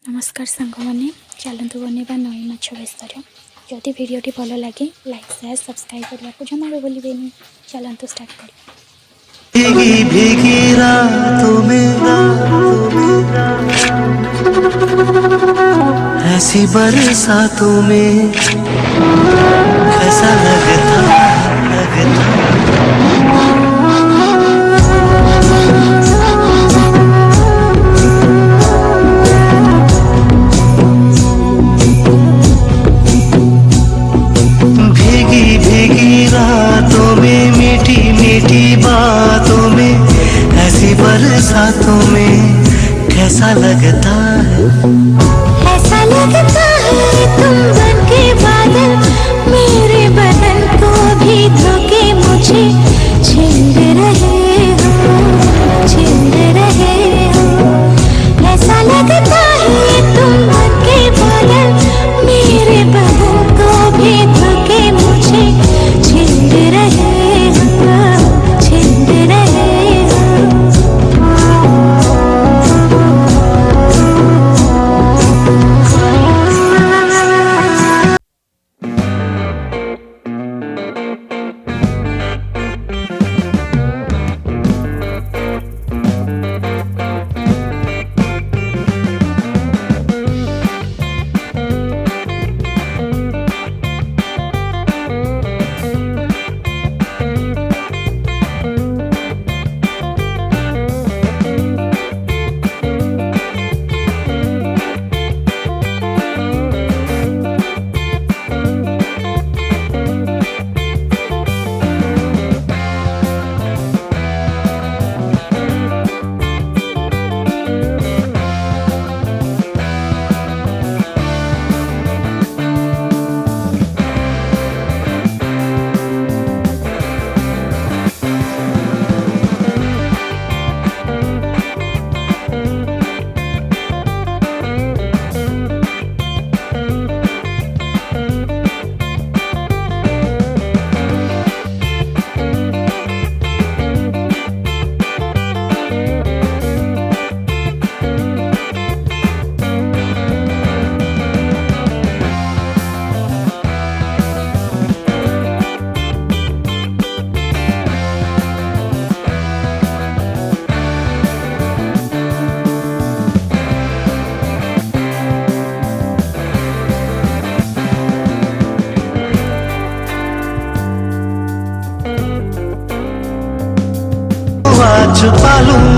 नमस्कार सांग मैंने चलतु बनवा नई माछ बेसर जदि भिडटी भल लगे लाइक शेयर सब्सक्राइब करने को जमा भी भूलें। चलतु स्टार्ट कर। भीगी भीगी रातों में ऐसी बरसातों में कैसा लगता भीगी भीगी रातों में मीठी मीठी बातों में ऐसी बरसातों में कैसा लगता है। ऐसा लगता है तुम बन के बादल मेरे बदन को भी धोके मुझे छीन रहे हो, छीन रहे हो। ऐसा लगता है तुम बन के बादल मेरे बदन को भी धोके मुझे छीन रहे हो, छीन रहे हो। छुपा लूं